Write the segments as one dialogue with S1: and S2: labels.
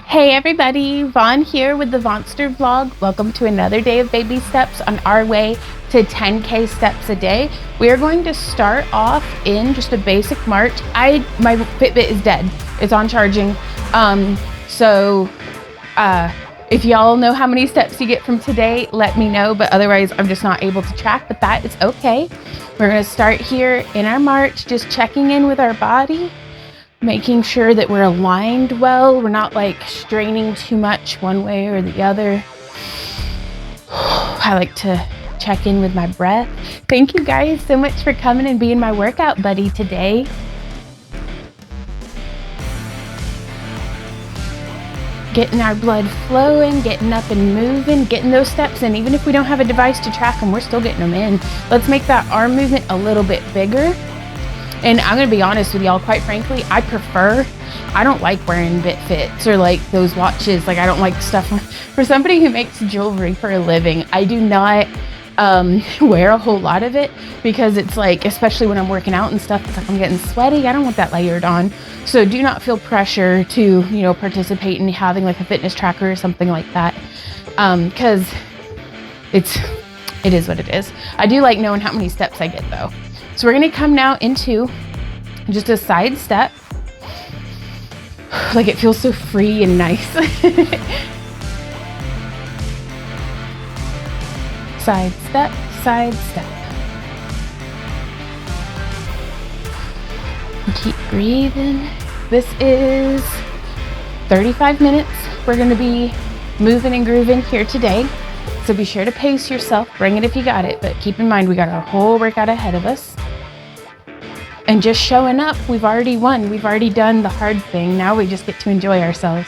S1: Hey everybody, Vaughn here with the Vonster vlog. Welcome to another day of baby steps on our way to 10K steps a day. We are going to start off in just a basic march. My Fitbit is dead. It's on charging. If y'all know how many steps you get from today, let me know, but otherwise I'm just not able to track, but that is okay. We're gonna start here in our march, just checking in with our body, making sure that we're aligned well. We're not like straining too much one way or the other. I like to check in with my breath. Thank you guys so much for coming and being my workout buddy today. Getting our blood flowing, getting up and moving, getting those steps in. Even if we don't have a device to track them, we're still getting them in. Let's make that arm movement a little bit bigger. And I'm gonna be honest with y'all, quite frankly, I don't like wearing Fitbits or like those watches. Like I don't like stuff. For somebody who makes jewelry for a living, I do not wear a whole lot of it because it's like, especially when I'm working out and stuff, it's like I'm getting sweaty. I don't want that layered on. So do not feel pressure to, participate in having like a fitness tracker or something like that. Cause it is what it is. I do like knowing how many steps I get though. So we're gonna come now into just a side step. Like it feels so free and nice. Side step, side step. Keep breathing. This is 35 minutes. We're gonna be moving and grooving here today. So be sure to pace yourself, bring it if you got it, but keep in mind we got our whole workout ahead of us. And just showing up, we've already won. We've already done the hard thing. Now we just get to enjoy ourselves.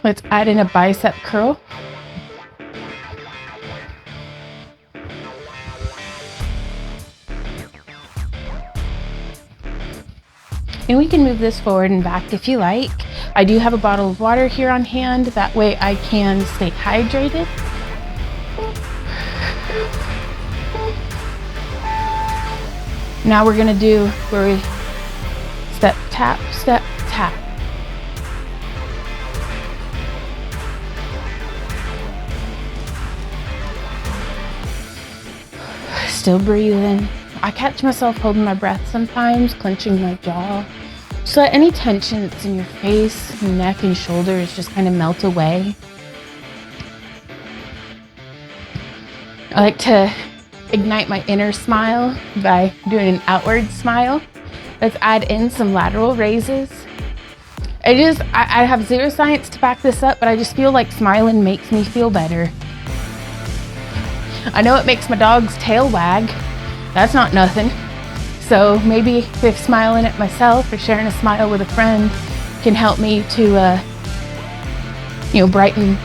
S1: Let's add in a bicep curl. And we can move this forward and back if you like. I do have a bottle of water here on hand. That way I can stay hydrated. Now we're gonna do where we step, tap, step, tap. Still breathing. I catch myself holding my breath sometimes, clenching my jaw. So that any tension that's in your face, neck, and shoulders just kind of melt away. I like to ignite my inner smile by doing an outward smile. Let's add in some lateral raises. I have zero science to back this up, but I just feel like smiling makes me feel better. I know it makes my dog's tail wag. That's not nothing. So maybe if smiling at myself or sharing a smile with a friend can help me to, brighten,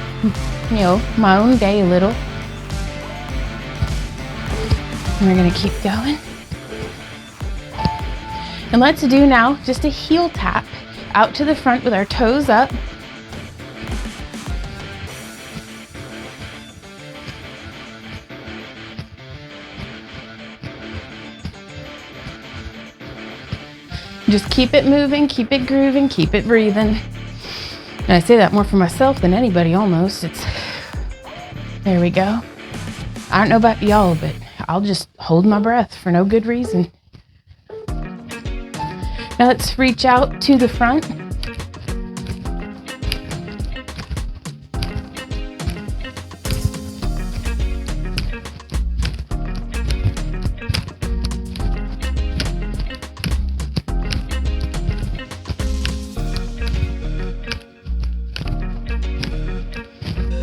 S1: my own day a little. And we're gonna keep going. And let's do now just a heel tap out to the front with our toes up. Just keep it moving, keep it grooving, keep it breathing. And I say that more for myself than anybody almost. There we go. I don't know about y'all, but I'll just hold my breath for no good reason. Now let's reach out to the front.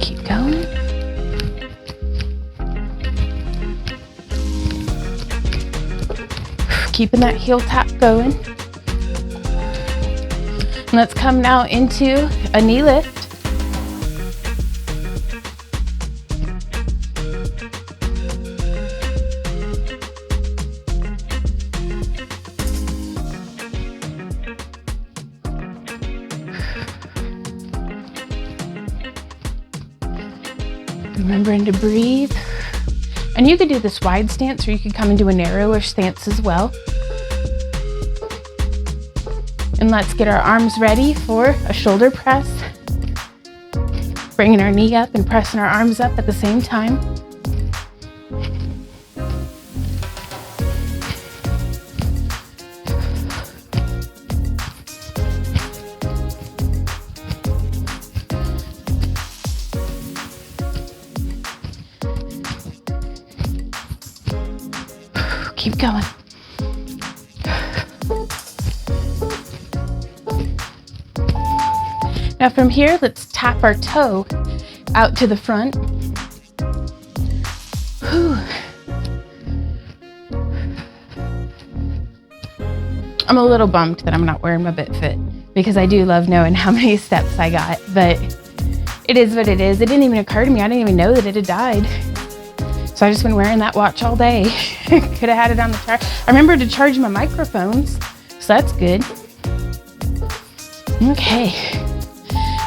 S1: Keep going. Keeping that heel tap going. And let's come now into a knee lift. Remembering to breathe. And you could do this wide stance, or you could come into a narrower stance as well. And let's get our arms ready for a shoulder press. Bringing our knee up and pressing our arms up at the same time. Keep going. Now from here, let's tap our toe out to the front. Whew. I'm a little bummed that I'm not wearing my BitFit because I do love knowing how many steps I got, but it is what it is. It didn't even occur to me. I didn't even know that it had died. So I've just been wearing that watch all day. Could have had it on the charge. I remember to charge my microphones, so that's good. Okay.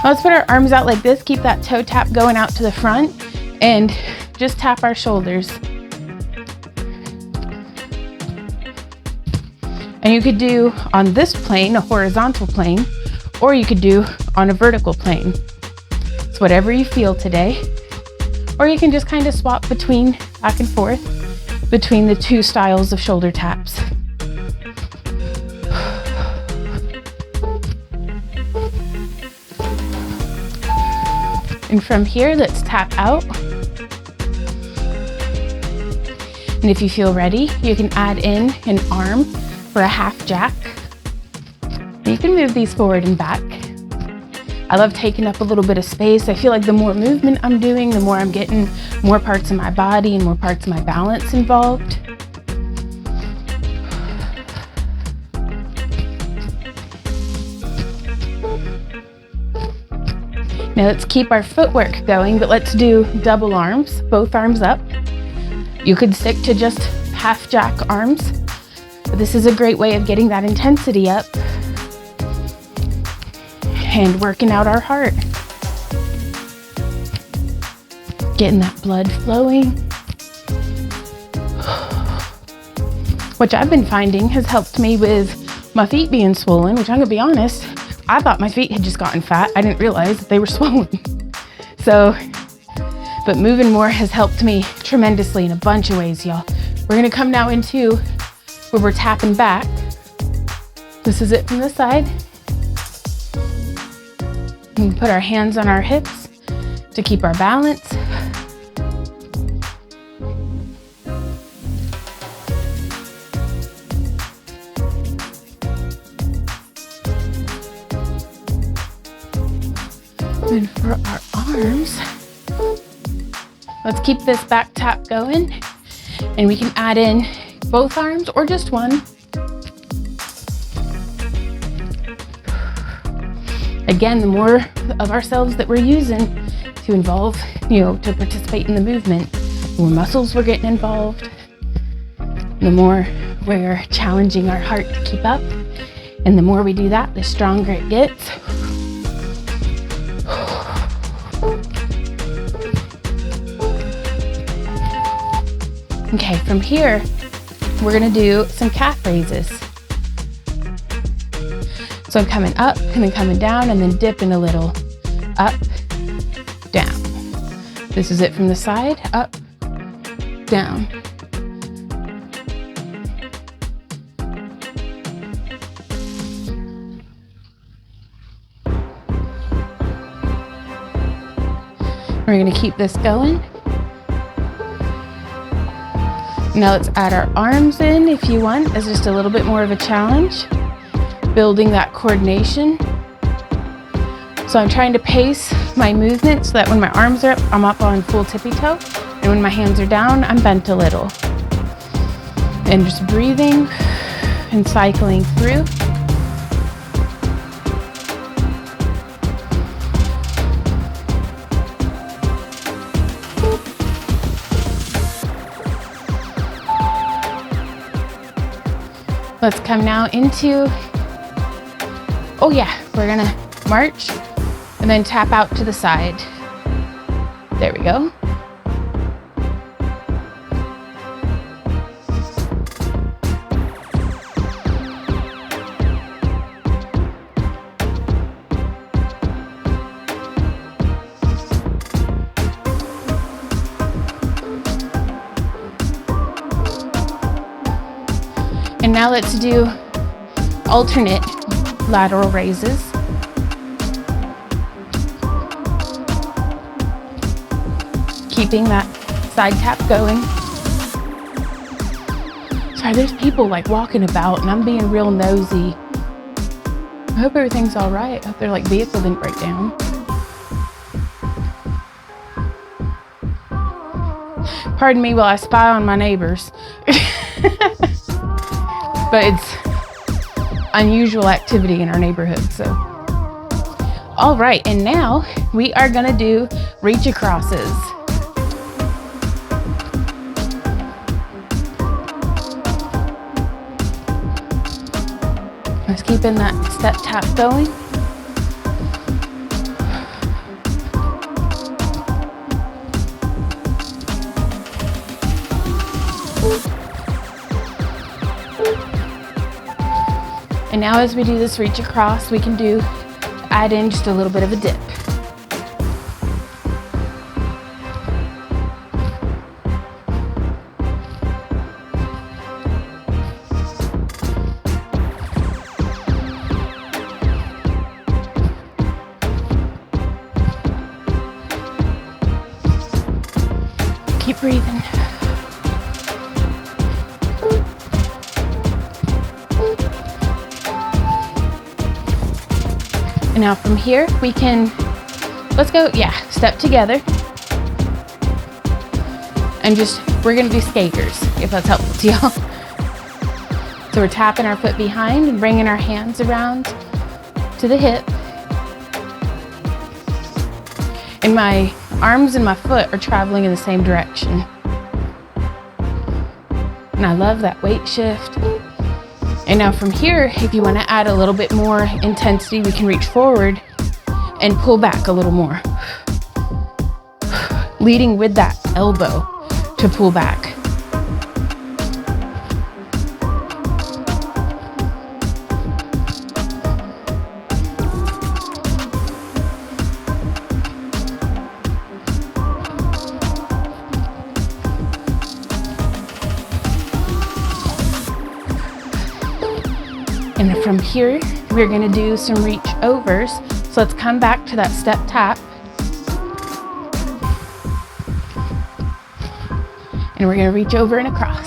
S1: Now let's put our arms out like this. Keep that toe tap going out to the front and just tap our shoulders. And you could do on this plane, a horizontal plane, or you could do on a vertical plane. It's whatever you feel today. Or you can just kind of swap between, back and forth, between the two styles of shoulder taps. And from here, let's tap out. And if you feel ready, you can add in an arm for a half jack. And you can move these forward and back. I love taking up a little bit of space. I feel like the more movement I'm doing, the more I'm getting more parts of my body and more parts of my balance involved. Now let's keep our footwork going, but let's do double arms, both arms up. You could stick to just half jack arms, but this is a great way of getting that intensity up and working out our heart. Getting that blood flowing. Which I've been finding has helped me with my feet being swollen, which I'm gonna be honest, I thought my feet had just gotten fat. I didn't realize that they were swollen. But moving more has helped me tremendously in a bunch of ways, y'all. We're gonna come now into where we're tapping back. This is it from the side. We put our hands on our hips to keep our balance. And for our arms, let's keep this back tap going, and we can add in both arms or just one. Again, the more of ourselves that we're using to involve, to participate in the movement, the more muscles we're getting involved, the more we're challenging our heart to keep up. And the more we do that, the stronger it gets. Okay, from here, we're gonna do some calf raises. So I'm coming up and then coming down and then dipping a little. Up, down. This is it from the side, up, down. We're gonna keep this going. Now let's add our arms in if you want, as just a little bit more of a challenge. Building that coordination. So I'm trying to pace my movement so that when my arms are up, I'm up on full tippy toe. And when my hands are down, I'm bent a little. And just breathing and cycling through. Let's come now into, we're gonna march and then tap out to the side. There we go. now let's do alternate lateral raises. Keeping that side tap going. Sorry, there's people like walking about and I'm being real nosy. I hope everything's all right. I hope their like vehicle didn't break down. Pardon me while I spy on my neighbors. But it's unusual activity in our neighborhood, so. All right, and now we are gonna do reach acrosses. Let's keep in that step tap going. And now as we do this reach across, we can add in just a little bit of a dip. Keep breathing. And now from here, we can, let's go, step together. And we're gonna do skaters, if that's helpful to y'all. So we're tapping our foot behind and bringing our hands around to the hip. And my arms and my foot are traveling in the same direction. And I love that weight shift. And now from here, if you want to add a little bit more intensity, we can reach forward and pull back a little more. Leading with that elbow to pull back. And from here, we're gonna do some reach overs. So let's come back to that step tap. And we're gonna reach over and across.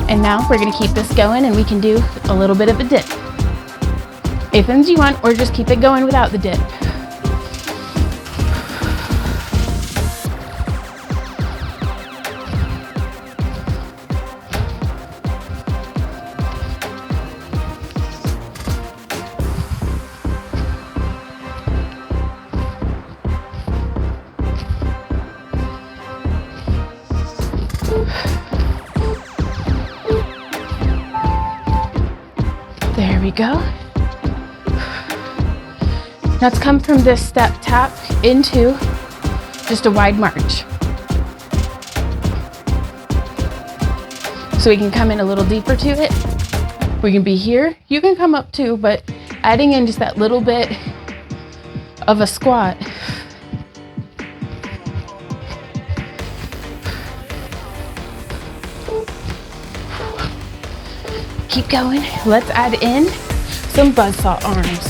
S1: And now we're gonna keep this going and we can do a little bit of a dip. If and you want, or just keep it going without the dip. There we go. Let's come from this step tap into just a wide march. So we can come in a little deeper to it. We can be here. You can come up too, but adding in just that little bit of a squat. Keep going. Let's add in some buzzsaw arms.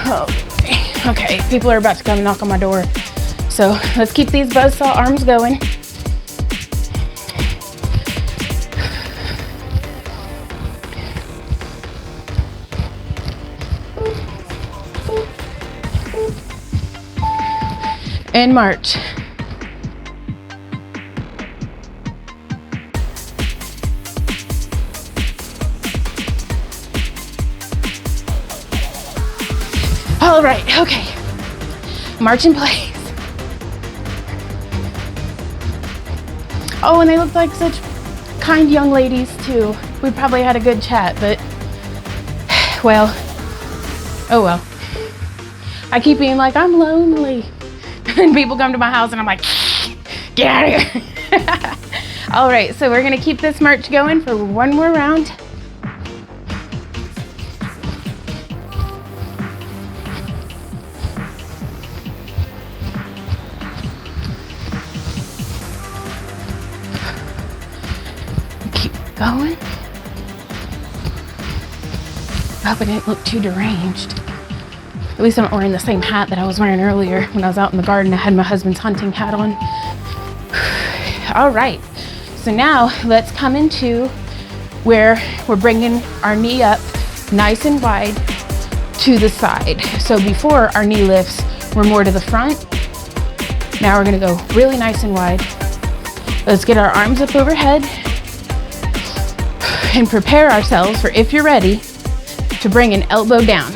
S1: Oh, okay, people are about to come knock on my door. So let's keep these buzzsaw arms going. And march. All right, okay. March in place. Oh, and they look like such kind young ladies too. We probably had a good chat, but well, oh well. I keep being like, I'm lonely. And people come to my house and I'm like, get out of here. All right, so we're gonna keep this march going for one more round. Keep going. I hope I didn't look too deranged. At least I'm not wearing the same hat that I was wearing earlier when I was out in the garden. I had my husband's hunting hat on. All right, so now let's come into where we're bringing our knee up nice and wide to the side. So before our knee lifts, we're more to the front. Now we're gonna go really nice and wide. Let's get our arms up overhead and prepare ourselves for, if you're ready, to bring an elbow down.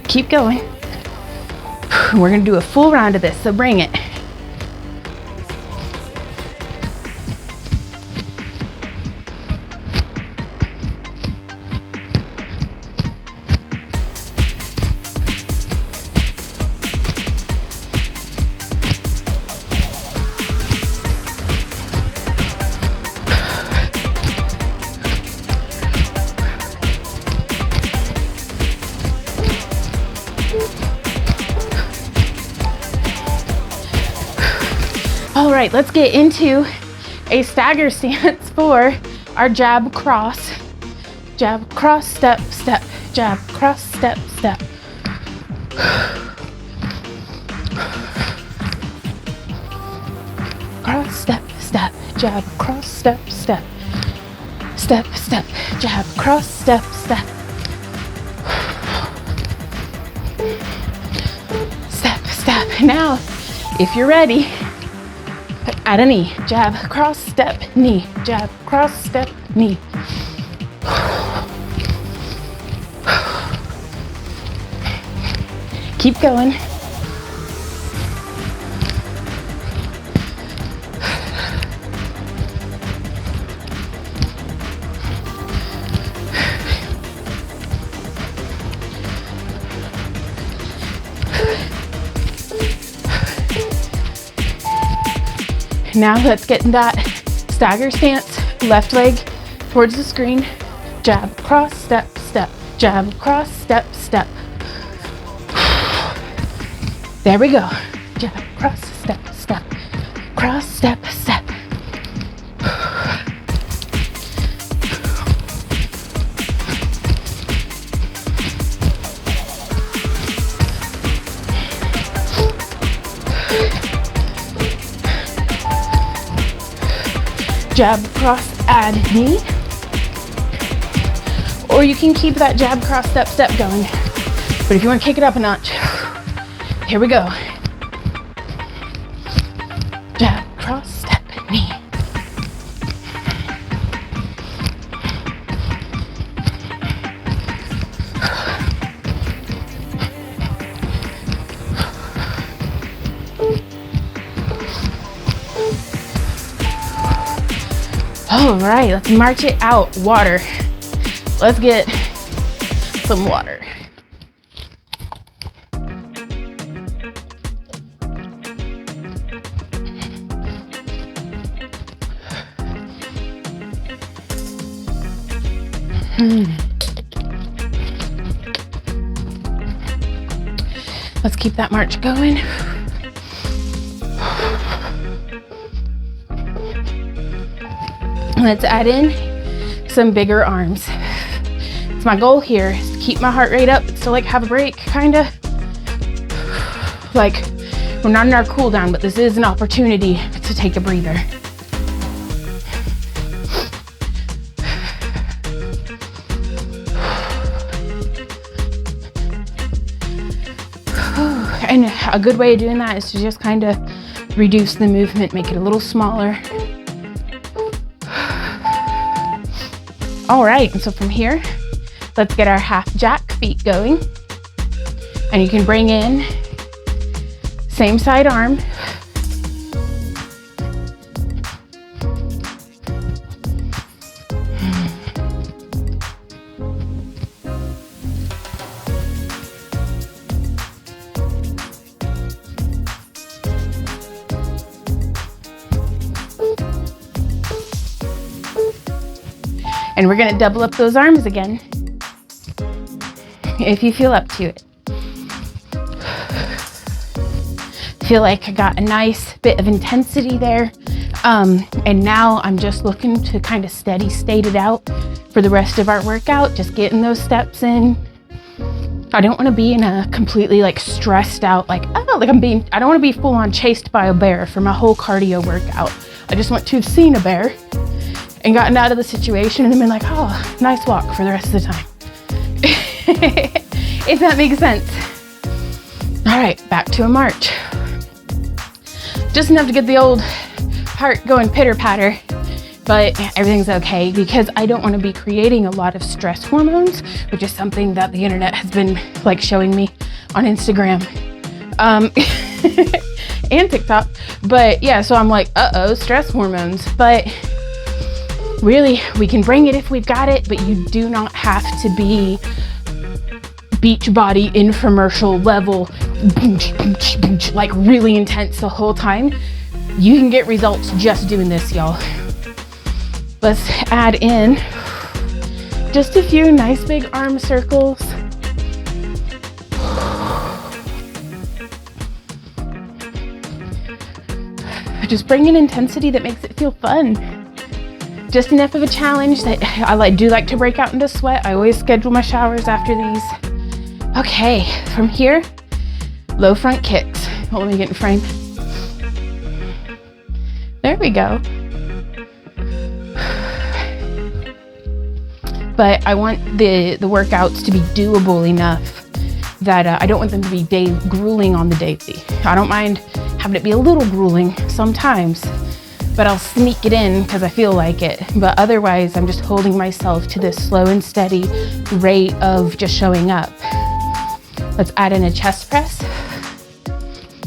S1: Keep going. We're gonna do a full round of this, so bring it. All right, let's get into a stagger stance for our jab, cross, step, step, jab, cross, step, step. Cross, step, step, jab, cross, step, step. Step, step, jab, cross, step, step. Step, step. Now, if you're ready, add a knee, jab, cross, step, knee, jab, cross, step, knee. Keep going. Now let's get in that stagger stance, left leg towards the screen, jab, cross, step, step, jab, cross, step, step. There we go. Jab, cross, step, step, cross, step, step. Jab, cross, add knee. Or you can keep that jab, cross, step, step going. But if you want to kick it up a notch, here we go. Jab, cross, step, knee. All right, let's march it out. Water. Let's get some water. Let's keep that march going. Let's add in some bigger arms. It's my goal here is to keep my heart rate up, but still like have a break, kinda. Like we're not in our cool down, but this is an opportunity to take a breather. And a good way of doing that is to just kind of reduce the movement, make it a little smaller. All right, and so from here, let's get our half jack feet going. And you can bring in same side arm, And we're gonna double up those arms again, if you feel up to it. Feel like I got a nice bit of intensity there. And now I'm just looking to kind of steady state it out for the rest of our workout, just getting those steps in. I don't want to be in a completely like stressed out, like, oh, like I don't want to be full on chased by a bear for my whole cardio workout. I just want to have seen a bear and gotten out of the situation and then been like, oh, nice walk for the rest of the time. If that makes sense. All right, back to a march. Just enough to get the old heart going pitter patter, but everything's okay because I don't want to be creating a lot of stress hormones, which is something that the internet has been like showing me on Instagram and TikTok. But yeah, so I'm like, uh-oh, stress hormones. But really, we can bring it if we've got it, but you do not have to be Beachbody infomercial level, like really intense the whole time. You can get results just doing this, y'all. Let's add in just a few nice big arm circles. Just bring in intensity that makes it feel fun. Just enough of a challenge that I do like to break out into sweat. I always schedule my showers after these. Okay, from here, low front kicks. Well, let me get in frame. There we go. But I want the workouts to be doable enough that I don't want them to be grueling on the daily. I don't mind having it be a little grueling sometimes, but I'll sneak it in because I feel like it. But otherwise, I'm just holding myself to this slow and steady rate of just showing up. Let's add in a chest press.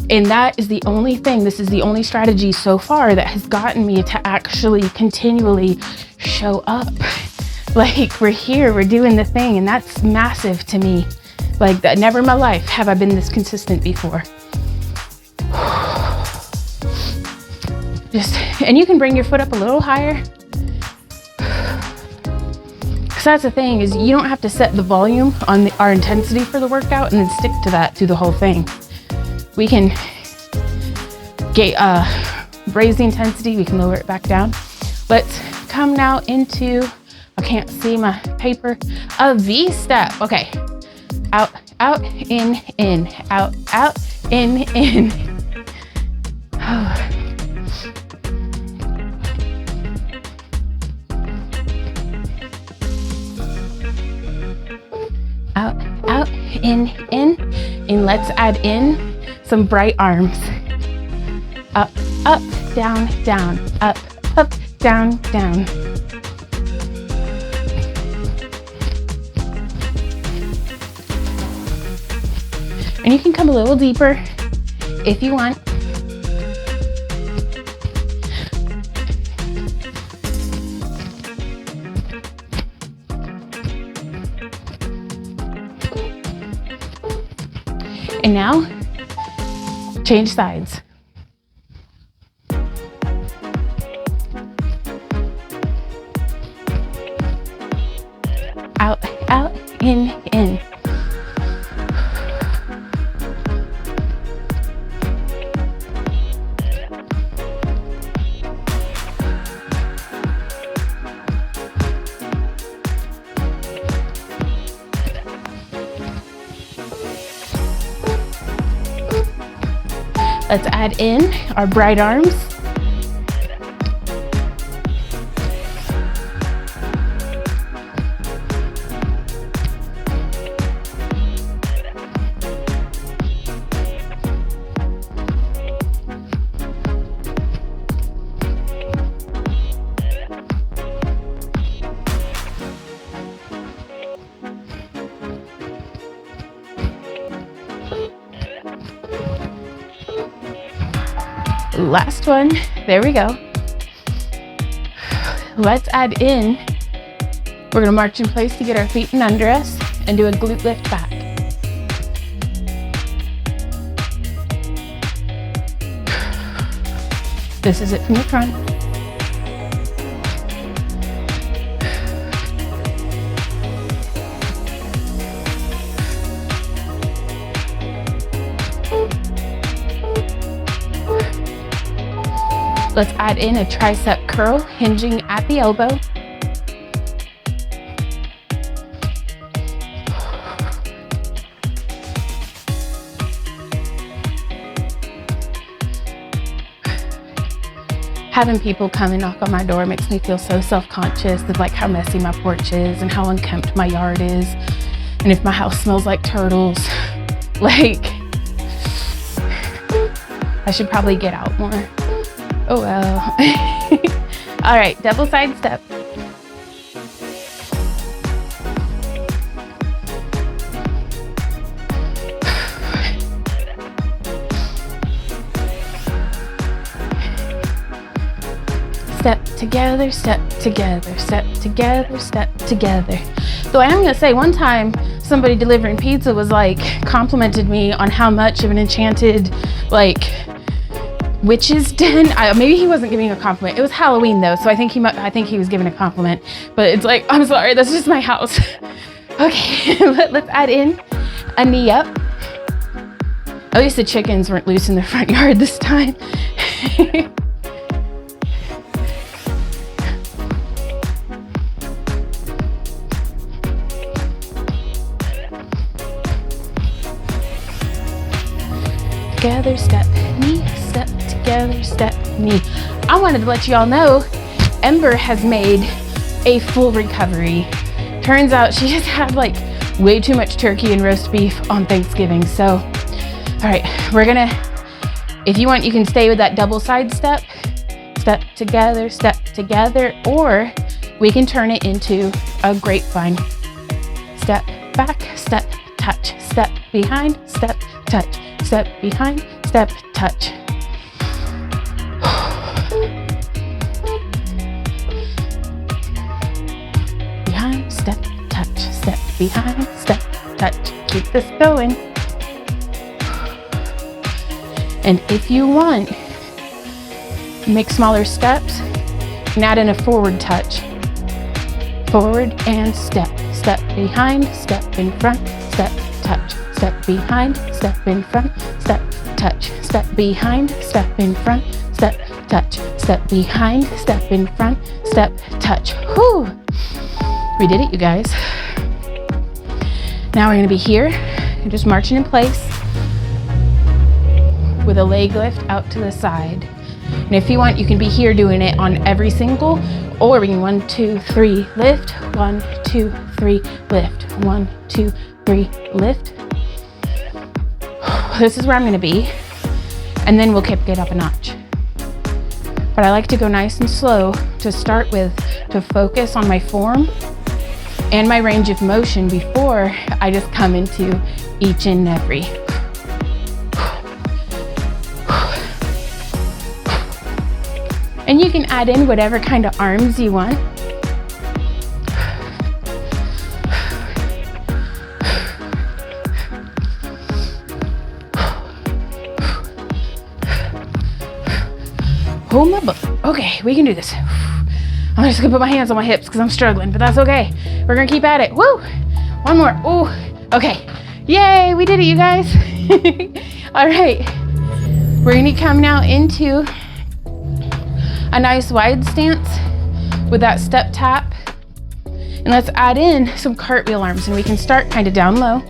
S1: And that is the only thing, this is the only strategy so far that has gotten me to actually continually show up. Like, we're here, we're doing the thing, and that's massive to me. Like, never in my life have I been this consistent before. And you can bring your foot up a little higher. Because that's the thing, is you don't have to set the volume on our intensity for the workout and then stick to that through the whole thing. We can raise the intensity, we can lower it back down. Let's come now into, I can't see my paper, a V step. Okay, out, out, in, out, out, in. Out, out, in, and let's add in some bright arms. Up, up, down, down, up, down, down. And you can come a little deeper if you want. And now, change sides. Out, out, in. Let's add in our bright arms. Last one, there we go. Let's add in, we're gonna march in place to get our feet in under us and do a glute lift back. This is it from the front. Let's add in a tricep curl, hinging at the elbow. Having people come and knock on my door makes me feel so self-conscious of like how messy my porch is and how unkempt my yard is. And if my house smells like turtles, like, I should probably get out more. Oh well. All right, double side step. Step together, step together, step together, step together. So I am gonna say, one time somebody delivering pizza was like, complimented me on how much of an enchanted, like, witch's den. Maybe he wasn't giving a compliment. It was Halloween though, so I think he was giving a compliment. But it's like, I'm sorry, that's just my house. Okay, let's add in a knee up. At least the chickens weren't loose in the front yard this time. Together, step, knee, step, together, step, knee. I wanted to let you all know, Ember has made a full recovery. Turns out she just had like way too much turkey and roast beef on Thanksgiving. So, all right, we're gonna, if you want, you can stay with that double side step, step together, or we can turn it into a grapevine. Step back, step, touch, step behind, step, touch. Step behind, step, touch. Behind, step, touch, step, behind, step, touch. Keep this going. And if you want, make smaller steps and add in a forward touch. Forward and step, step behind, step in front, step, touch. Step behind, step in front, step, touch. Step behind, step in front, step, touch. Step behind, step in front, step, touch. Whew. We did it, you guys. Now we're gonna be here and just marching in place with a leg lift out to the side. And if you want, you can be here doing it on every single, or we can 1, 2, 3, lift, 1, 2, 3, lift, 1, 2, 3, lift. This is where I'm gonna be, and then we'll kick it up a notch. But I like to go nice and slow to start with, to focus on my form and my range of motion before I just come into each and every. And you can add in whatever kind of arms you want. Hold my butt. Okay, we can do this. I'm just gonna put my hands on my hips because I'm struggling, but that's okay. We're gonna keep at it. Woo! One more. Ooh. Okay. Yay, we did it, you guys. All right. We're gonna come now into a nice wide stance with that step tap. And let's add in some cartwheel arms, and we can start kind of down low.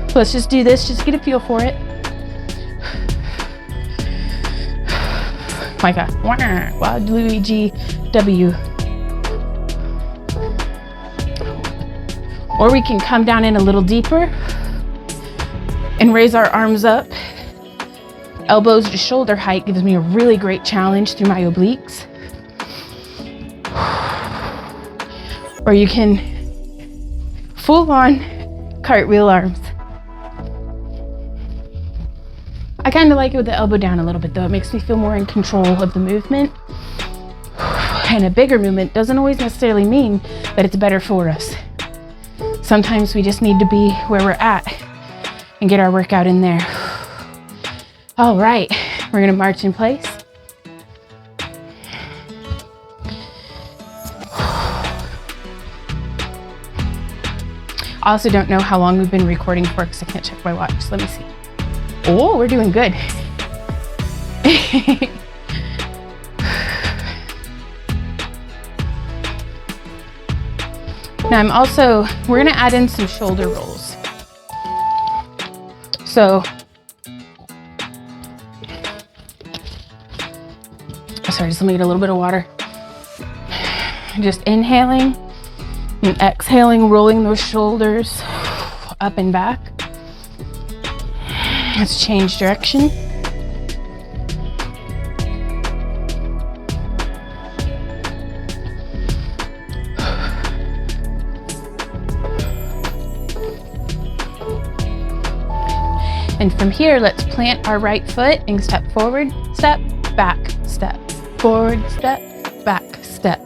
S1: So let's just do this, just get a feel for it. My God, wild Luigi W. Or we can come down in a little deeper and raise our arms up. Elbows to shoulder height gives me a really great challenge through my obliques. Or you can full on cartwheel arms. I kind of like it with the elbow down a little bit though. It makes me feel more in control of the movement. And a bigger movement doesn't always necessarily mean that it's better for us. Sometimes we just need to be where we're at and get our workout in there. All right, we're gonna march in place. I also don't know how long we've been recording for because I can't check my watch. Let me see. Oh, we're doing good. Now we're gonna add in some shoulder rolls. So, sorry, just let me get a little bit of water. Just inhaling and exhaling, rolling those shoulders up and back. Let's change direction. And from here, let's plant our right foot and step forward, step, back, step, forward, step, back, step.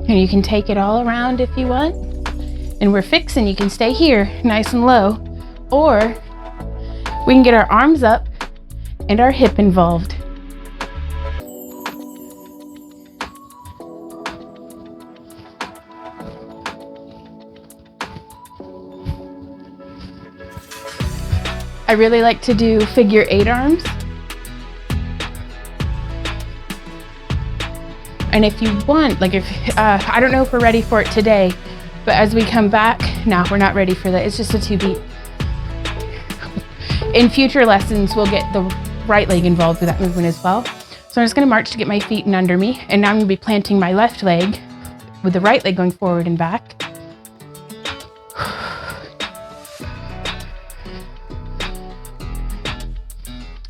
S1: And you can take it all around if you want. And we're fixing, you can stay here nice and low, or we can get our arms up and our hip involved. I really like to do figure 8 arms. And if you want, like I don't know if we're ready for it today, but as we come back, no, we're not ready for that. It's just a 2-beat. In future lessons, we'll get the right leg involved with that movement as well. So I'm just gonna march to get my feet in under me, and now I'm gonna be planting my left leg with the right leg going forward and back.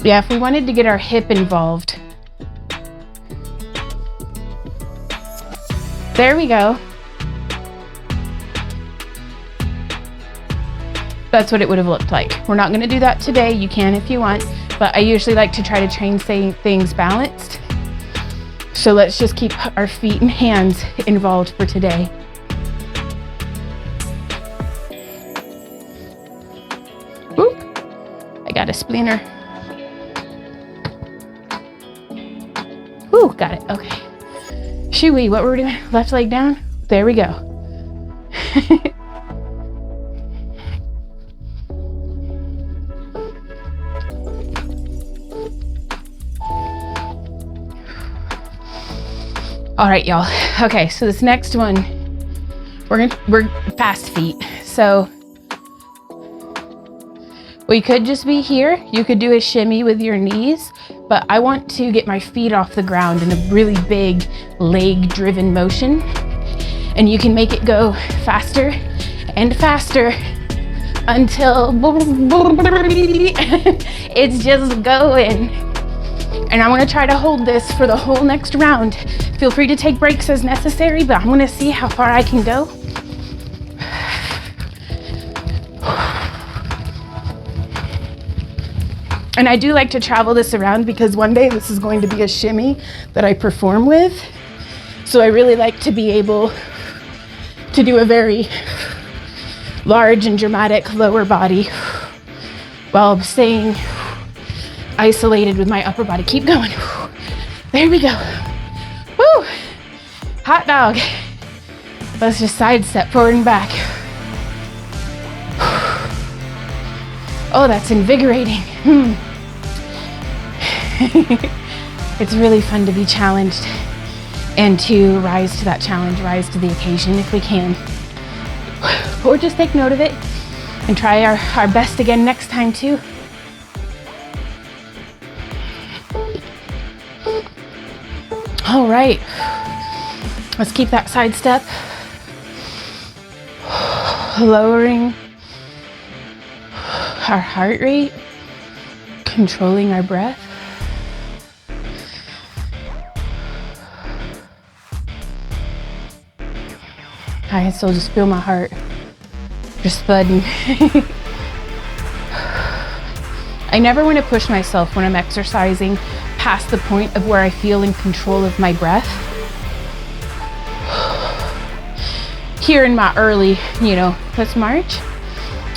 S1: Yeah, if we wanted to get our hip involved. There we go. That's what it would have looked like. We're not gonna do that today. You can if you want, but I usually like to try to train things balanced. So let's just keep our feet and hands involved for today. Oop, I got a splinter. Ooh, got it, okay. Shoo-wee, what were we doing? Left leg down? There we go. All right, y'all. Okay, so this next one, we're fast feet. So we could just be here. You could do a shimmy with your knees, but I want to get my feet off the ground in a really big leg-driven motion. And you can make it go faster and faster until it's just going. And I'm gonna try to hold this for the whole next round. Feel free to take breaks as necessary, but I'm gonna see how far I can go. And I do like to travel this around because one day this is going to be a shimmy that I perform with. So I really like to be able to do a very large and dramatic lower body while staying isolated with my upper body. Keep going. There we go. Woo! Hot dog. Let's just sidestep forward and back. Oh, that's invigorating. It's really fun to be challenged and to rise to that challenge, rise to the occasion if we can. Or just take note of it and try our best again next time too. All right, let's keep that side step. Lowering our heart rate, controlling our breath. I can still just feel my heart just thudding. I never want to push myself when I'm exercising past the point of where I feel in control of my breath. Here in my early, let's march.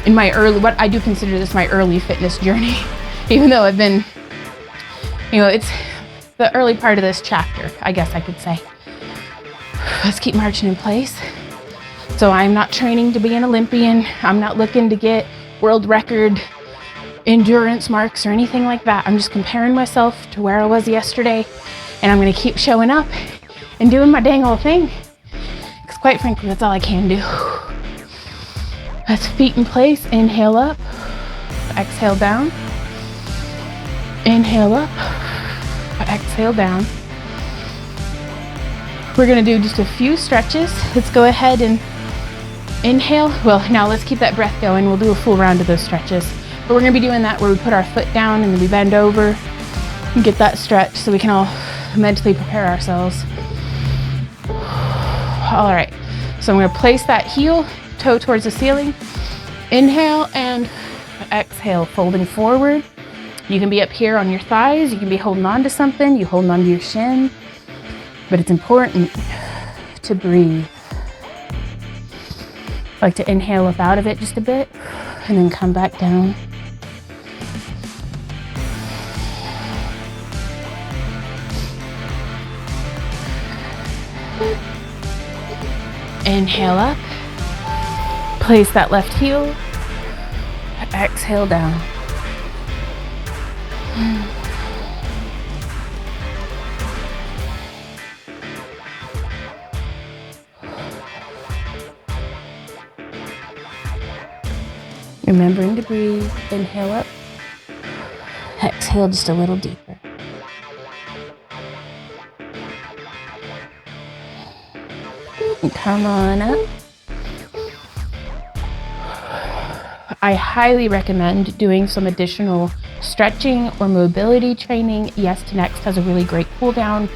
S1: In my early, what I do consider this my early fitness journey, even though I've been, You know, it's the early part of this chapter, I guess I could say. Let's keep marching in place. So I'm not training to be an Olympian. I'm not looking to get world record endurance marks or anything like that. I'm just comparing myself to where I was yesterday, and I'm gonna keep showing up and doing my dang old thing, because quite frankly, that's all I can do. That's feet in place. Inhale up, exhale down. Inhale up, exhale down. We're gonna do just a few stretches. Let's go ahead and inhale. Well, now let's keep that breath going. We'll do a full round of those stretches. But we're gonna be doing that where we put our foot down and then we bend over and get that stretch so we can all mentally prepare ourselves. All right, so I'm gonna place that heel toe towards the ceiling. Inhale and exhale, folding forward. You can be up here on your thighs. You can be holding on to something. You holding on to your shin. But it's important to breathe. I like to inhale up out of it just a bit and then come back down. Inhale up, place that left heel, exhale down. Remembering to breathe, inhale up, exhale just a little deeper. Come on up. I highly recommend doing some additional stretching or mobility training. Yes to Next has a really great cool down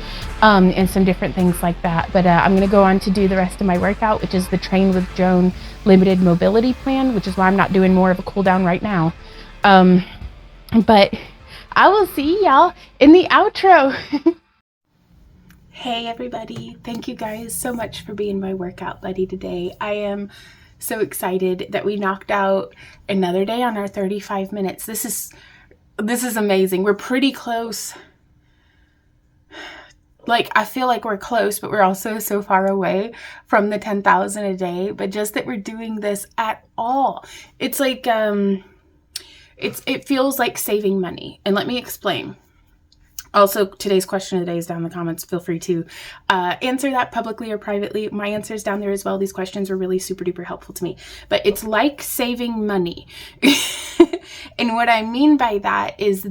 S1: and some different things like that. But I'm going to go on to do the rest of my workout, which is the Train with Joan limited mobility plan, which is why I'm not doing more of a cool down right now. But I will see y'all in the outro. Hey everybody, thank you guys so much for being my workout buddy today. I am so excited that we knocked out another day on our 35 minutes. This is amazing. We're pretty close. Like, I feel like we're close, but we're also so far away from the 10,000 a day. But just that we're doing this at all, it's like, it feels like saving money. And let me explain. Also, today's question of the day is down in the comments. Feel free to answer that publicly or privately. My answer is down there as well. These questions were really super duper helpful to me. But it's like saving money. And what I mean by that is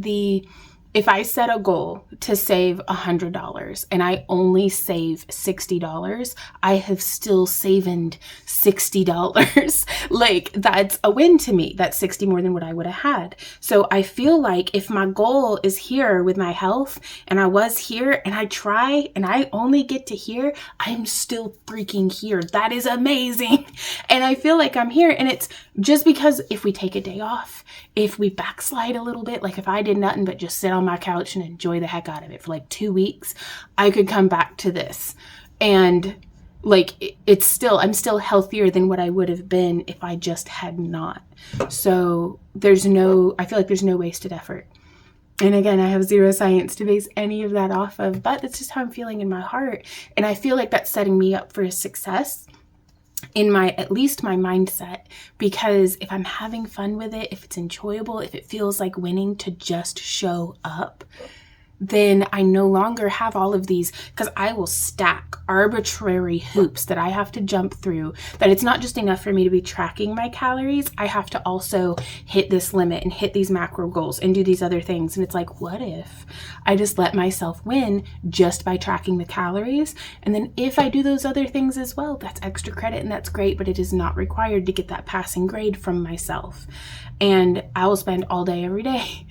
S1: if I set a goal to save $100 and I only save $60, I have still saved $60. Like, that's a win to me. That's 60 more than what I would have had. So I feel like if my goal is here with my health and I was here and I try and I only get to here, I'm still freaking here. That is amazing. And I feel like I'm here, and it's just because if we take a day off, if we backslide a little bit, like if I did nothing but just sit on my couch and enjoy the heck out of it for like 2 weeks, I could come back to this. And like, I'm still healthier than what I would have been if I just had not. So I feel like there's no wasted effort. And again, I have zero science to base any of that off of, but that's just how I'm feeling in my heart. And I feel like that's setting me up for a success in at least my mindset, because if I'm having fun with it, if it's enjoyable, if it feels like winning to just show up, then I no longer have all of these, because I will stack arbitrary hoops that I have to jump through, that it's not just enough for me to be tracking my calories. I have to also hit this limit and hit these macro goals and do these other things. And it's like, what if I just let myself win just by tracking the calories? And then if I do those other things as well, that's extra credit and that's great, but it is not required to get that passing grade from myself. And I will spend all day, every day,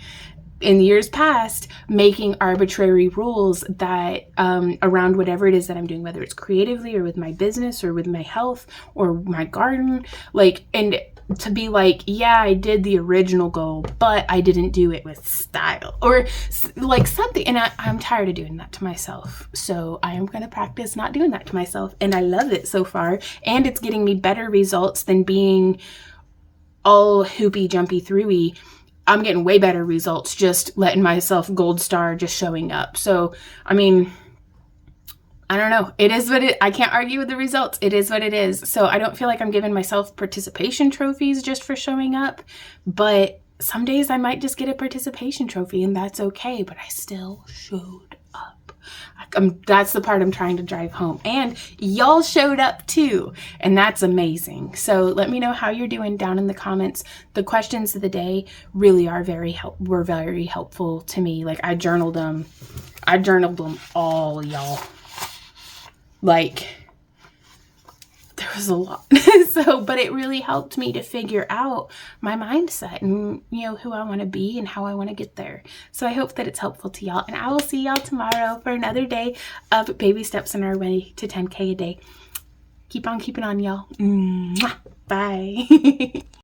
S1: in years past, making arbitrary rules that around whatever it is that I'm doing, whether it's creatively or with my business or with my health or my garden, and to be like, yeah, I did the original goal, but I didn't do it with style or like something. And I'm tired of doing that to myself. So I am going to practice not doing that to myself. And I love it so far. And it's getting me better results than being all hoopy, jumpy, throughy I'm getting way better results just letting myself gold star, just showing up. So, I mean, I don't know. It is what I can't argue with the results. It is what it is. So I don't feel like I'm giving myself participation trophies just for showing up, but some days I might just get a participation trophy and that's okay, but I still showed up. That's the part I'm trying to drive home. And y'all showed up too, and that's amazing. So let me know how you're doing down in the comments. The questions of the day really are were very helpful to me. Like I journaled them all, y'all. Like there was a lot. So, but it really helped me to figure out my mindset and, you know, who I want to be and how I want to get there. So I hope that it's helpful to y'all, and I will see y'all tomorrow for another day of baby steps on our way to 10K a day. Keep on keeping on, y'all. Mwah. Bye.